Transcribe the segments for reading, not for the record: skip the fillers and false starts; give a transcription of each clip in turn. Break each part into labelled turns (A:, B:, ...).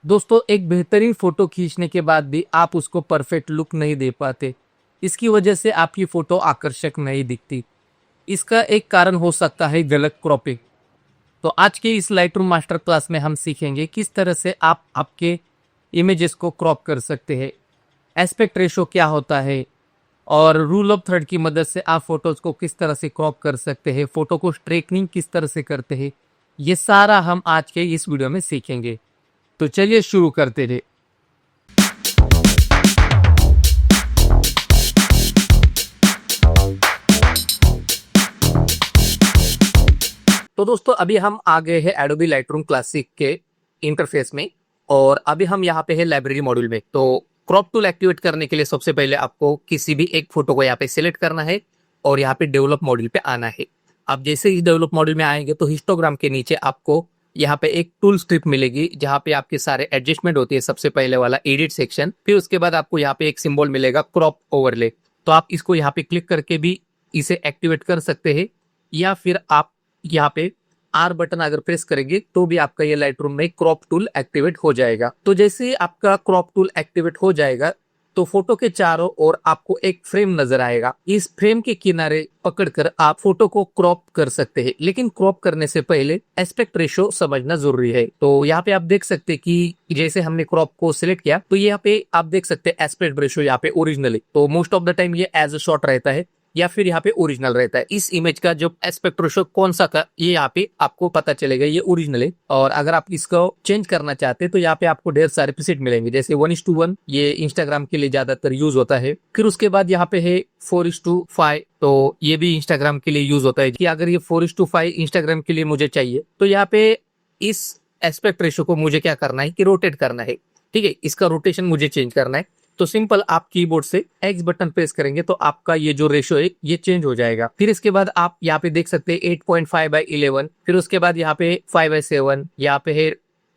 A: दोस्तों, एक बेहतरीन फोटो खींचने के बाद भी आप उसको परफेक्ट लुक नहीं दे पाते। इसकी वजह से आपकी फोटो आकर्षक नहीं दिखती। इसका एक कारण हो सकता है गलत क्रॉपिंग। तो आज के इस लाइटरूम मास्टर क्लास में हम सीखेंगे किस तरह से आप आपके इमेजेस को क्रॉप कर सकते हैं, एस्पेक्ट रेशो क्या होता है, और रूल ऑफ थर्ड की मदद से आप फोटोज को किस तरह से क्रॉप कर सकते हैं, फोटो को स्ट्रेटनिंग किस तरह से करते हैं। ये सारा हम आज के इस वीडियो में सीखेंगे। तो चलिए शुरू करते हैं। तो दोस्तों, अभी हम आ गए हैं एडोबी लाइटरूम क्लासिक के इंटरफेस में, और अभी हम यहाँ पे है लाइब्रेरी मॉड्यूल में। तो क्रॉप टूल एक्टिवेट करने के लिए सबसे पहले आपको किसी भी एक फोटो को यहाँ पे सिलेक्ट करना है और यहाँ पे डेवलप मॉड्यूल पे आना है। आप जैसे ही डेवलप मॉड्यूल में आएंगे तो हिस्टोग्राम के नीचे आपको यहाँ पे एक टूल स्ट्रिप मिलेगी जहाँ पे आपके सारे एडजस्टमेंट होती है। सबसे पहले वाला एडिट सेक्शन, फिर उसके बाद आपको यहाँ पे एक सिंबल मिलेगा क्रॉप ओवरले। तो आप इसको यहाँ पे क्लिक करके भी इसे एक्टिवेट कर सकते हैं, या फिर आप यहाँ पे आर बटन अगर प्रेस करेंगे तो भी आपका ये लाइट रूम में क्रॉप टूल एक्टिवेट हो जाएगा। तो जैसे ही आपका क्रॉप टूल एक्टिवेट हो जाएगा तो फोटो के चारों ओर आपको एक फ्रेम नजर आएगा। इस फ्रेम के किनारे पकड़कर आप फोटो को क्रॉप कर सकते हैं, लेकिन क्रॉप करने से पहले एस्पेक्ट रेशो समझना जरूरी है। तो यहाँ पे आप देख सकते हैं कि जैसे हमने क्रॉप को सिलेक्ट किया तो यहाँ पे आप देख सकते हैं एस्पेक्ट रेशो यहाँ पे ओरिजिनल है। तो मोस्ट ऑफ द टाइम ये एज अ शॉट रहता है या फिर यहाँ पे ओरिजिनल रहता है। इस इमेज का जो एस्पेक्ट रेशो कौन सा का ये यहाँ पे आपको पता चलेगा, ये ओरिजिनल है। और अगर आप इसको चेंज करना चाहते हैं तो यहाँ पे आपको ढेर सारे प्रीसेट मिलेंगे, जैसे 1:1 ये इंस्टाग्राम के लिए ज्यादातर यूज होता है। फिर उसके बाद यहाँ पे है 4:5, तो ये भी इंस्टाग्राम के लिए यूज होता है कि अगर ये 4:5 इंस्टाग्राम के लिए मुझे चाहिए तो यहाँ पे इस एस्पेक्ट रेशो को मुझे क्या करना है कि रोटेट करना है। ठीक है, इसका रोटेशन मुझे चेंज करना है। तो सिंपल आप कीबोर्ड से एक्स बटन प्रेस करेंगे तो आपका ये जो रेशो है ये चेंज हो जाएगा। फिर इसके बाद आप यहाँ पे देख सकते हैं 8.5/11, फिर उसके बाद यहाँ पे 5/7, यहाँ पे है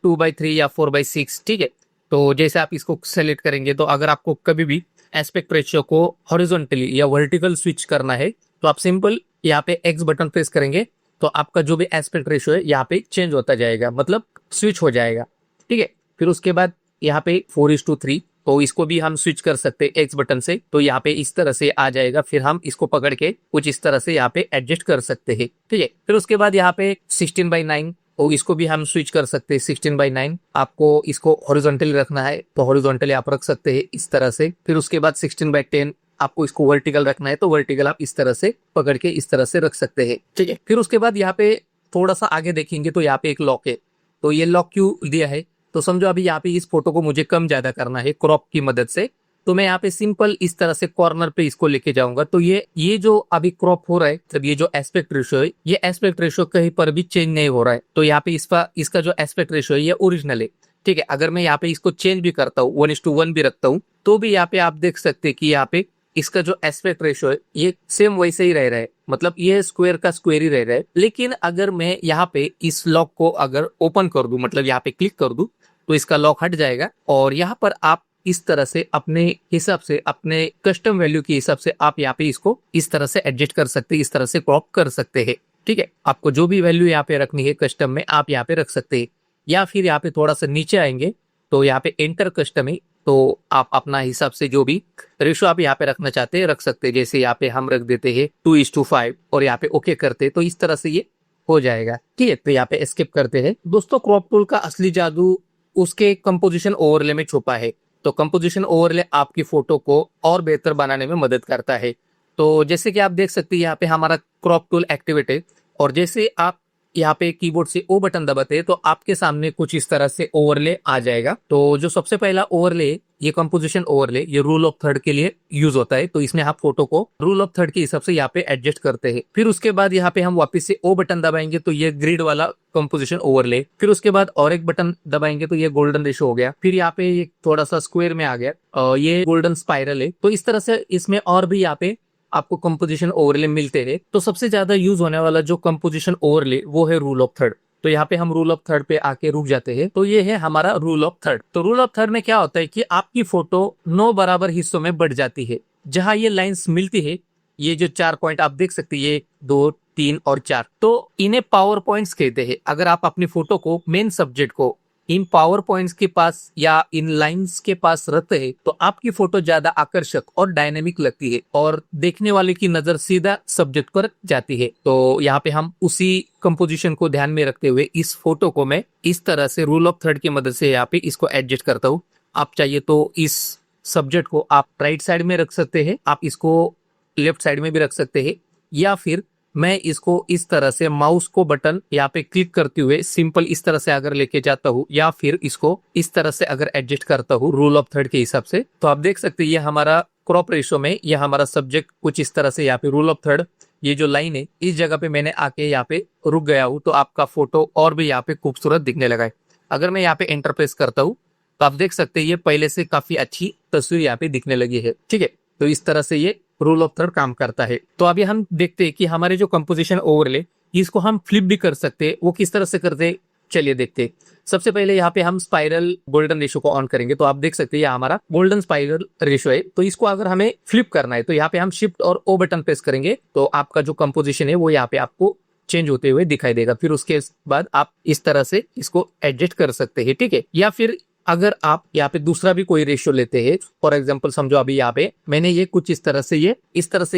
A: 2/3 या 4/6। ठीक है, तो जैसे आप इसको सेलेक्ट करेंगे तो अगर आपको कभी भी एस्पेक्ट रेशियो को हॉरिजॉन्टली या वर्टिकल स्विच करना है तो आप सिंपल यहाँ पे एक्स बटन प्रेस करेंगे तो आपका जो भी एस्पेक्ट रेशियो है यहाँ पे चेंज होता जाएगा, मतलब स्विच हो जाएगा। ठीक है, फिर उसके बाद यहाँ पे 4:3, तो इसको भी हम स्विच कर सकते हैं एक्स बटन से, तो यहाँ पे इस तरह से आ जाएगा। फिर हम इसको पकड़ के कुछ इस तरह से यहाँ पे एडजस्ट कर सकते हैं। ठीक है, फिर उसके बाद यहाँ पे 16:9, तो इसको भी हम स्विच कर सकते हैं 16:9। आपको इसको हॉरिजॉन्टली रखना है तो हॉरिजॉन्टली आप रख सकते हैं इस तरह से। फिर उसके बाद 16:10, आपको इसको वर्टिकल रखना है तो वर्टिकल आप इस तरह से पकड़ के इस तरह से रख सकते हैं। ठीक है, फिर उसके बाद यहाँ पे थोड़ा सा आगे देखेंगे तो यहाँ पे एक लॉक है। तो ये लॉक क्यों दिया है, तो समझो अभी यहाँ पे इस फोटो को मुझे कम ज्यादा करना है क्रॉप की मदद से, तो मैं यहाँ पे सिंपल इस तरह से कॉर्नर पे इसको लेके जाऊंगा। तो ये जो अभी क्रॉप हो रहा है, तब ये जो एस्पेक्ट रेशो है, ये एस्पेक्ट रेशो कहीं पर भी चेंज नहीं हो रहा है। तो यहाँ पे इसका जो एस्पेक्ट रेशो है ये ओरिजिनल है। ठीक है, अगर मैं यहाँ पे इसको चेंज भी करता हूँ, 1:1 भी रखता हूँ, तो भी यहाँ पे आप देख सकते हैं कि यहाँ पे इसका जो एस्पेक्ट रेशो है ये सेम वैसे ही रह रहा है, मतलब ये स्क्वायर का स्क्वायर ही रह रहा है। लेकिन अगर मैं यहाँ पे इस लॉक को अगर ओपन कर दूं, मतलब यहाँ पे क्लिक कर दूं, तो इसका लॉक हट जाएगा और यहाँ पर आप इस तरह से अपने हिसाब से, अपने कस्टम वैल्यू के हिसाब से आप यहाँ पे इसको इस तरह से एडजस्ट कर सकते हैं, इस तरह से क्रॉप कर सकते हैं। ठीक है, आपको जो भी वैल्यू यहाँ पे रखनी है कस्टम में आप यहाँ पे रख सकते हैं। या फिर यहाँ पे थोड़ा सा नीचे आएंगे तो यहाँ पे एंटर कस्टम है, तो आप अपना हिसाब से जो भी रेशो आप यहाँ पे रखना चाहते हैं रख सकते हैं। जैसे यहाँ पे हम रख देते हैं 2:5 और यहाँ पे ओके करते हैं, तो इस तरह से ये हो जाएगा। ठीक है, तो यहाँ पे स्किप करते हैं। दोस्तों, क्रॉप टूल का असली जादू उसके कंपोजिशन ओवरले में छुपा है। तो कंपोजिशन ओवरले आपकी फोटो को और बेहतर बनाने में मदद करता है। तो जैसे कि आप देख सकते हैं यहाँ पे हमारा क्रॉप टूल एक्टिवेट है, और जैसे आप यहाँ पे कीबोर्ड से ओ बटन दबाते हैं तो आपके सामने कुछ इस तरह से ओवरले आ जाएगा। तो जो सबसे पहला ओवरले, ये कंपोजिशन ओवरले, ये रूल ऑफ थर्ड के लिए यूज होता है। तो इसमें आप फोटो को रूल ऑफ थर्ड के हिसाब से यहाँ पे एडजस्ट करते हैं। फिर उसके बाद यहाँ पे हम वापस से ओ बटन दबाएंगे तो ये ग्रिड वाला कंपोजिशन ओवरले। फिर उसके बाद और एक बटन दबाएंगे तो ये गोल्डन रेशो हो गया। फिर यहाँ पे ये थोड़ा सा स्क्वायर में आ गया और ये गोल्डन स्पाइरल है। तो इस तरह से इसमें और भी यहाँ पे आपको कंपोजिशन ओवरले मिलते हैं। तो सबसे ज्यादा यूज होने वाला जो कंपोजिशन ओवरले वो है रूल ऑफ थर्ड। तो यहाँ पे हम रूल ऑफ थर्ड पे आके रुक जाते हैं। तो ये है हमारा रूल ऑफ थर्ड। तो रूल ऑफ थर्ड में क्या होता है कि आपकी फोटो 9 बराबर हिस्सों में बढ़ जाती है। जहां ये लाइंस मिलती है, ये जो 4 पॉइंट आप देख सकते हैं, ये 2, 3 और 4, तो इन्हें पावर पॉइंट्स कहते हैं। अगर आप अपनी फोटो को, मेन सब्जेक्ट को इन पावर पॉइंट्स के पास या इन लाइंस के पास रहते हैं तो आपकी फोटो ज्यादा आकर्षक और डायनेमिक लगती है और देखने वाले की नजर सीधा सब्जेक्ट पर जाती है। तो यहाँ पे हम उसी कंपोजिशन को ध्यान में रखते हुए इस फोटो को मैं इस तरह से रूल ऑफ थर्ड की मदद से यहाँ पे इसको एडजस्ट करता हूँ। आप चाहिए तो इस सब्जेक्ट को आप राइट साइड में रख सकते हैं, आप इसको लेफ्ट साइड में भी रख सकते हैं, या फिर मैं इसको इस तरह से माउस को बटन यहाँ पे क्लिक करते हुए सिंपल इस तरह से अगर लेके जाता हूँ या फिर इसको इस तरह से अगर एडजस्ट करता हूँ रूल ऑफ थर्ड के हिसाब से, तो आप देख सकते हैं ये हमारा क्रॉप रेशो में ये हमारा सब्जेक्ट कुछ इस तरह से यहाँ पे रूल ऑफ थर्ड ये जो लाइन है इस जगह पे मैंने आके यहाँ पे रुक गया हूँ, तो आपका फोटो और भी यहाँ पे खूबसूरत दिखने लगा है। अगर मैं यहाँ पे एंटर प्रेस करता हूँ तो आप देख सकते हैं ये पहले से काफी अच्छी तस्वीर यहाँ पे दिखने लगी है। ठीक है, तो इस तरह से ये रूल ऑफ थर्ड काम करता है। तो अभी हम देखते हैं कि हमारे जो कंपोजिशन ओवरले इसको हम फ्लिप भी कर सकते हैं, वो किस तरह से करते हैं चलिए देखते हैं। सबसे पहले यहाँ पे हम स्पाइरल गोल्डन रेशो को ऑन करेंगे, तो आप देख सकते हैं ये हमारा गोल्डन स्पाइरल रेशो है। तो इसको अगर हमें फ्लिप करना है तो यहाँ पे हम शिफ्ट और ओ बटन प्रेस करेंगे तो आपका जो कंपोजिशन है वो यहाँ पे आपको चेंज होते हुए दिखाई देगा। फिर उसके बाद आप इस तरह से इसको एडजस्ट कर सकते हैं। ठीक है, या फिर अगर आप यहाँ पे दूसरा भी कोई रेशियो लेते हैं, फॉर एग्जांपल समझो अभी यहाँ पे मैंने ये कुछ इस तरह से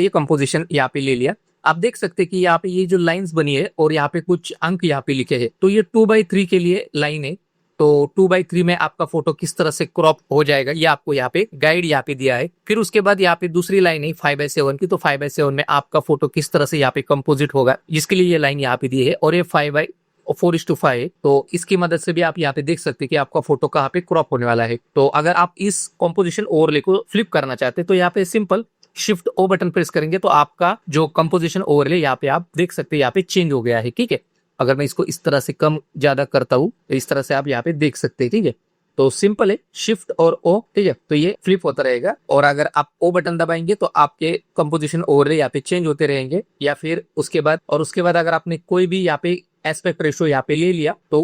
A: ये कंपोजिशन यहाँ पे ले लिया। आप देख सकते हैं कि यहाँ पे ये जो लाइंस बनी है और यहाँ पे कुछ अंक यहाँ पे लिखे हैं, तो ये 2/3 के लिए लाइन है। तो 2/3 में आपका फोटो किस तरह से क्रॉप हो जाएगा ये आपको यहाँ पे गाइड यहाँ पे दिया है। फिर उसके बाद यहाँ पे दूसरी लाइन है 5/7 की, तो 5/7 में आपका फोटो किस तरह से यहाँ पे कंपोजिट होगा जिसके लिए ये लाइन यहाँ पे दी है, और ये 4:5 तो इसकी मदद से भी आप यहाँ पे देख सकते हैं कि आपका फोटो कहाँ पे क्रॉप होने वाला है। तो अगर आप इस कंपोजिशन ओवरले को फ्लिप करना चाहते हैं तो यहाँ पे सिंपल शिफ्ट ओ बटन प्रेस करेंगे तो आपका जो कंपोजिशन ओवरले यहाँ पे आप देख सकते हैं यहाँ पे चेंज हो गया है। ठीक है, अगर मैं इसको इस तरह से कम ज्यादा करता हूँ तो इस तरह से आप यहाँ पे देख सकते हैं। ठीक है, तो सिंपल है शिफ्ट और ओ, ठीक है, तो ये फ्लिप होता रहेगा। और अगर आप ओ बटन दबाएंगे तो आपके कंपोजिशन ओवरले यहाँ पे चेंज होते रहेंगे। या फिर उसके बाद अगर आपने कोई भी यहाँ पे एस्पेक्ट रेशो यहाँ पे ले लिया तो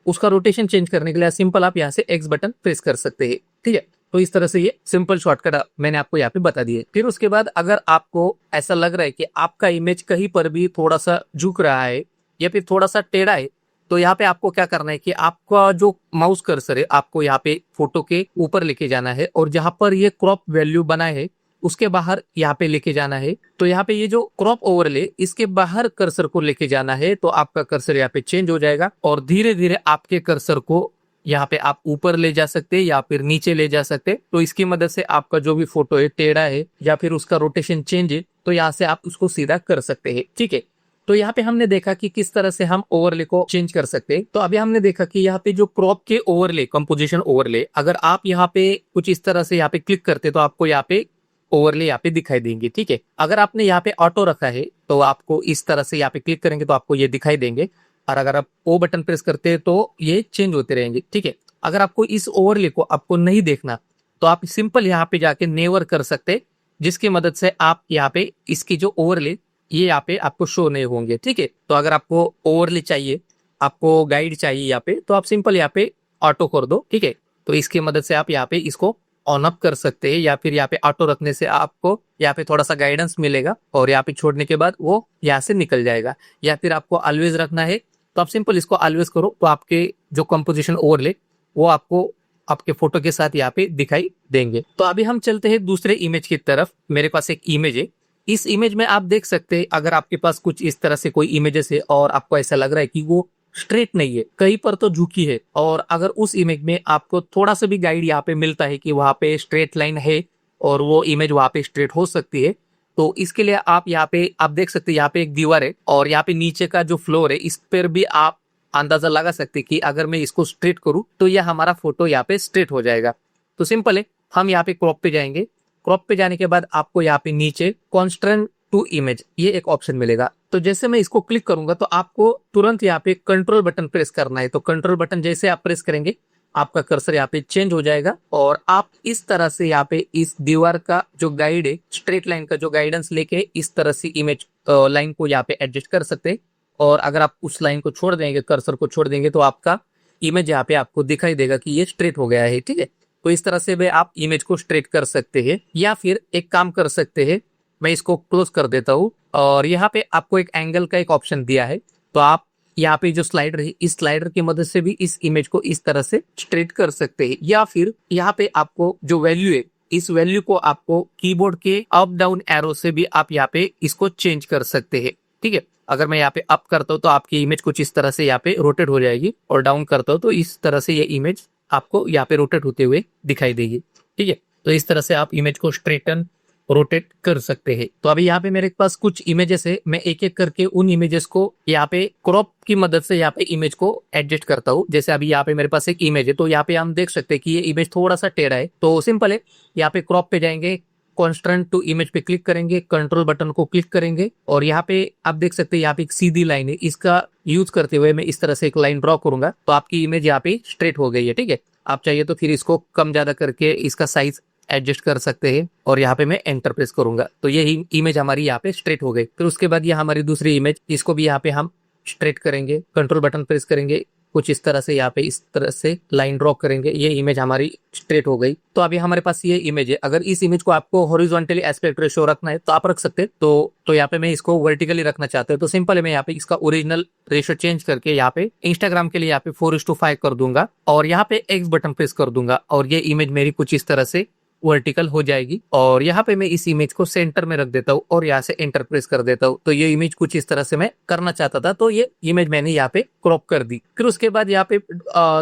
A: उसका रोटेशन चेंज करने के लिए सिंपल आप यहाँ से एक्स बटन प्रेस कर सकते हैं। ठीक है, तो इस तरह से ये सिंपल शॉर्टकट मैंने आपको यहाँ पे बता दिए। फिर उसके बाद अगर आपको ऐसा लग रहा है कि आपका इमेज कहीं पर भी थोड़ा सा झुक रहा है या फिर थोड़ा सा टेढ़ा है, तो यहाँ पे आपको क्या करना है कि आपका जो माउस कर्सर है आपको यहाँ पे फोटो के ऊपर लेके जाना है और जहां पर ये क्रॉप वैल्यू बना है उसके बाहर यहाँ पे लेके जाना है। तो यहाँ पे ये जो क्रॉप ओवरले इसके बाहर कर्सर को लेके जाना है तो आपका कर्सर यहाँ पे चेंज हो जाएगा और धीरे धीरे आपके कर्सर को यहाँ पे आप ऊपर ले जा सकते हैं या फिर नीचे ले जा सकते हैं। तो इसकी मदद से आपका जो भी फोटो है टेढ़ा है या फिर उसका रोटेशन चेंज है तो यहाँ से आप उसको सीधा कर सकते हैं। ठीक है, तो यहाँ पे हमने देखा कि किस तरह से हम ओवरले को चेंज कर सकते हैं। तो अभी हमने देखा कि यहाँ पे जो क्रॉप के ओवरले कंपोजिशन ओवरले अगर आप यहाँ पे कुछ इस तरह से यहाँ पे क्लिक करते तो आपको यहाँ पे ओवरले यहाँ पे दिखाई देंगे। ठीक है, अगर आपने यहाँ पे ऑटो रखा है तो आपको इस तरह से यहाँ पे क्लिक करेंगे तो आपको ये दिखाई देंगे, और अगर आप ओ बटन प्रेस करते हैं तो ये चेंज होते रहेंगे। ठीक है, अगर आपको इस ओवरले को आपको नहीं देखना तो आप सिंपल यहाँ पे जाके नेवर कर सकते, जिसकी मदद से आप यहाँ पे इसकी जो ओवरले ये यहाँ पे आपको शो नहीं होंगे। ठीक है, तो अगर आपको ओवरले चाहिए, आपको गाइड चाहिए यहाँ पे, तो आप सिंपल यहाँ पे ऑटो कर दो। ठीक है, तो इसकी मदद से आप यहाँ पे इसको ऑन अप कर सकते हैं या फिर यहाँ पे ऑटो रखने से आपको यहाँ पे थोड़ा सा गाइडेंस मिलेगा और यहाँ पे छोड़ने के बाद वो यहाँ से निकल जाएगा। या फिर आपको ऑलवेज रखना है तो आप सिंपल इसको ऑलवेज करो तो आपके जो कंपोजिशन ओवरले वो आपको आपके फोटो के साथ यहाँ पे दिखाई देंगे। तो अभी हम चलते हैं दूसरे इमेज की तरफ। मेरे पास एक इमेज है, इस इमेज में आप देख सकते हैं अगर आपके पास कुछ इस तरह से कोई इमेजेस है और आपको ऐसा लग रहा है कि वो स्ट्रेट नहीं है, कहीं पर तो झुकी है, और अगर उस इमेज में आपको थोड़ा सा भी गाइड यहाँ पे मिलता है कि वहां पे स्ट्रेट लाइन है और वो इमेज वहां पे स्ट्रेट हो सकती है, तो इसके लिए आप यहाँ पे आप देख सकते हैं यहाँ पे एक दीवार है और यहाँ पे नीचे का जो फ्लोर है इस पर भी आप अंदाजा लगा सकते हैं कि अगर मैं इसको स्ट्रेट करूं तो यह हमारा फोटो यहाँ पे स्ट्रेट हो जाएगा। तो सिंपल है, हम यहाँ पे क्रॉप पे जाएंगे। क्रॉप पे जाने के बाद आपको यहाँ पे नीचे कॉन्स्ट्रेंट टू इमेज ये एक ऑप्शन मिलेगा। तो जैसे मैं इसको क्लिक करूंगा तो आपको तुरंत यहाँ पे कंट्रोल बटन प्रेस करना है। तो कंट्रोल बटन जैसे आप प्रेस करेंगे आपका कर्सर यहाँ पे चेंज हो जाएगा और आप इस तरह से यहाँ पे इस दीवार का जो गाइड है, स्ट्रेट लाइन का जो गाइडेंस लेके इस तरह से इमेज लाइन को यहाँ पे एडजस्ट कर सकते हैं। और अगर आप उस लाइन को छोड़ देंगे, कर्सर को छोड़ देंगे, तो आपका इमेज यहाँ पे आपको दिखाई देगा कि ये स्ट्रेट हो गया है। ठीक है, तो इस तरह से भी आप इमेज को स्ट्रेट कर सकते हैं। या फिर एक काम कर सकते हैं, मैं इसको क्लोज कर देता हूँ और यहाँ पे आपको एक एंगल का एक ऑप्शन दिया है, तो आप यहाँ पे जो स्लाइडर है, इस स्लाइडर की मदद से भी इस इमेज को इस तरह से स्ट्रेट कर सकते हैं, या फिर यहाँ पे आपको जो वैल्यू है, इस वैल्यू को आपको कीबोर्ड के अप डाउन एरो से भी आप यहाँ पे इसको चेंज कर सकते हैं। ठीक है, अगर मैं यहाँ पे अप करता हूँ तो आपकी इमेज कुछ इस तरह से यहाँ पे रोटेट हो जाएगी, और डाउन करता हूँ तो इस तरह से ये इमेज आपको यहाँ पे रोटेट होते हुए दिखाई देगी। ठीक है, तो इस तरह से आप इमेज को स्ट्रेटन रोटेट कर सकते हैं। तो अभी यहाँ पे मेरे पास कुछ इमेजेस है, मैं एक एक करके उन इमेजेस को यहाँ पे क्रॉप की मदद से यहाँ पे इमेज को एडजस्ट करता हूँ। जैसे अभी यहाँ पे मेरे पास एक इमेज है, तो यहाँ पे हम देख सकते हैं कि ये इमेज थोड़ा सा टेढ़ा है, तो सिंपल है, यहाँ पे क्रॉप पे जाएंगे, कॉन्स्ट्रेंट टू इमेज पे क्लिक करेंगे, कंट्रोल बटन को क्लिक करेंगे, और यहाँ पे आप देख सकते हैं यहाँ पे एक सीधी लाइन है, इसका यूज करते हुए मैं इस तरह से एक लाइन ड्रॉ करूंगा, तो आपकी इमेज यहाँ पे स्ट्रेट हो गई है। ठीक है, आप चाहिए तो फिर इसको कम ज्यादा करके इसका साइज एडजस्ट कर सकते हैं, और यहाँ पे मैं एंटर प्रेस करूंगा तो ये इमेज हमारी यहाँ पे स्ट्रेट हो गई। फिर उसके बाद ये हमारी दूसरी इमेज, इसको भी यहाँ पे हम स्ट्रेट करेंगे, कंट्रोल बटन प्रेस करेंगे, कुछ इस तरह से यहाँ पे इस तरह से लाइन ड्रॉ करेंगे, ये इमेज हमारी स्ट्रेट हो गई। तो अभी हमारे पास ये इमेज है, अगर इस इमेज को आपको हॉरिजॉन्टली एस्पेक्ट रेशियो रखना है तो आप रख सकते हैं, तो यहाँ पे मैं इसको वर्टिकली रखना चाहता हूँ, तो सिंपल है, मैं यहाँ पे इसका ओरिजिनल रेशियो चेंज करके यहाँ पे इंस्टाग्राम के लिए यहाँ पे 4:5 कर दूंगा, और यहाँ पे एक्स बटन प्रेस कर दूंगा, और ये इमेज मेरी कुछ इस तरह से वर्टिकल हो जाएगी। और यहाँ पे मैं इस इमेज को सेंटर में रख देता हूँ और यहाँ से एंटर प्रेस कर देता हूँ, तो ये इमेज कुछ इस तरह से मैं करना चाहता था, तो ये इमेज मैंने यहाँ पे क्रॉप कर दी। फिर उसके बाद यहाँ पे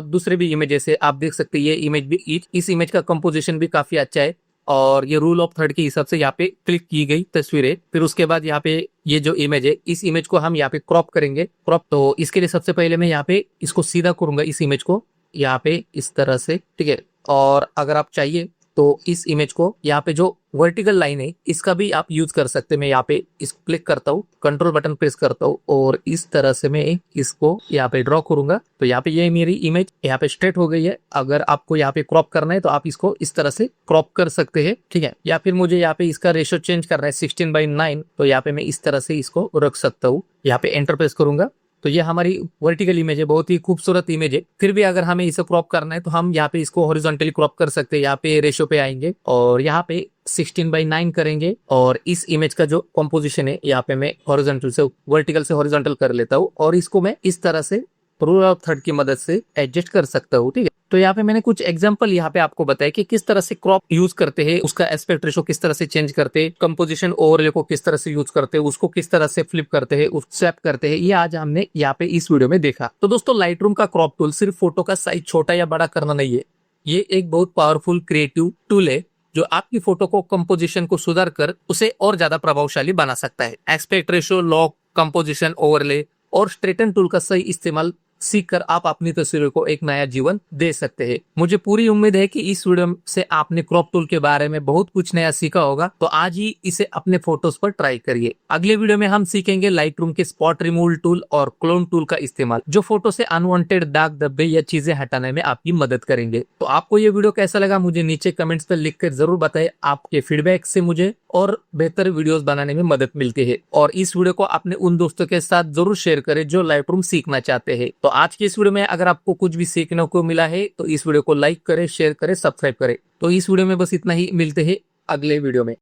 A: दूसरे भी इमेजेस है, आप देख सकते हैं ये इमेज भी, इस इमेज का कंपोजिशन भी काफी अच्छा है, और ये रूल ऑफ थर्ड के हिसाब से यहाँ पे क्लिक की गई तस्वीर है। फिर उसके बाद यहाँ पे ये जो इमेज है, इस इमेज को हम यहाँ पे क्रॉप करेंगे। क्रॉप, तो इसके लिए सबसे पहले मैं यहाँ पे इसको सीधा करूंगा, इस इमेज को यहाँ पे इस तरह से। ठीक है, और अगर आप चाहिए तो इस इमेज को यहाँ पे जो वर्टिकल लाइन है इसका भी आप यूज कर सकते हैं। मैं यहाँ पे इस क्लिक करता हूँ, कंट्रोल बटन प्रेस करता हूँ, और इस तरह से मैं इसको यहाँ पे ड्रॉ करूंगा, तो यहाँ पे ये मेरी इमेज यहाँ पे स्ट्रेट हो गई है। अगर आपको यहाँ पे क्रॉप करना है तो आप इसको इस तरह से क्रॉप कर सकते हैं। ठीक है, या फिर मुझे यहाँ पे इसका रेशियो चेंज करना है 16:9, तो यहाँ पे मैं इस तरह से इसको रख सकता हूँ। यहाँ पे एंटर प्रेस करूंगा तो ये हमारी वर्टिकल इमेज है, बहुत ही खूबसूरत इमेज है। फिर भी अगर हमें इसे क्रॉप करना है तो हम यहाँ पे इसको हॉरिजॉन्टली क्रॉप कर सकते हैं। यहाँ पे रेशियो पे आएंगे और यहाँ पे 16:9 करेंगे, और इस इमेज का जो कॉम्पोजिशन है यहाँ पे मैं हॉरिजॉन्टल से वर्टिकल से हॉरिजॉन्टल कर लेता हूँ, और इसको मैं इस तरह से रूल ऑफ थर्ड की मदद से एडजस्ट कर सकता हूँ। ठीक है, तो यहाँ पे मैंने कुछ एग्जांपल यहाँ पे आपको बताया कि किस तरह से क्रॉप यूज करते हैं, उसका एस्पेक्ट रेशो किस तरह से चेंज करते हैं, कंपोजिशन ओवरले को किस तरह से यूज करते हैं, उसको किस तरह से फ्लिप करते हैं, स्वैप करते हैं, ये आज हमने यहाँ पे इस वीडियो में देखा। तो दोस्तों, लाइटरूम का क्रॉप टूल सिर्फ फोटो का साइज छोटा या बड़ा करना नहीं है, ये एक बहुत पावरफुल क्रिएटिव टूल है जो आपकी फोटो को कंपोजिशन को सुधार कर उसे और ज्यादा प्रभावशाली बना सकता है। Aspect ratio, lock, composition, overlay और स्ट्रेटन टूल का सही इस्तेमाल सीखकर आप अपनी तस्वीरों को एक नया जीवन दे सकते हैं। मुझे पूरी उम्मीद है कि इस वीडियो से आपने क्रॉप टूल के बारे में बहुत कुछ नया सीखा होगा, तो आज ही इसे अपने फोटोज पर ट्राई करिए। अगले वीडियो में हम सीखेंगे लाइटरूम के स्पॉट रिमूवल टूल और क्लोन टूल का इस्तेमाल, जो फोटो से अनवांटेड दाग, धब्बे या चीजें हटाने में आपकी मदद करेंगे। तो आपको ये वीडियो कैसा लगा मुझे नीचे कमेंट्स पर लिखकर जरूर बताएं। आपके फीडबैक से मुझे और बेहतर वीडियोस बनाने में मदद मिलती है, और इस वीडियो को अपने उन दोस्तों के साथ जरूर शेयर करें जो लाइटरूम सीखना चाहते हैं। तो आज की इस वीडियो में अगर आपको कुछ भी सीखने को मिला है तो इस वीडियो को लाइक करें, शेयर करें, सब्सक्राइब करें। तो इस वीडियो में बस इतना ही, मिलते हैं अगले वीडियो में।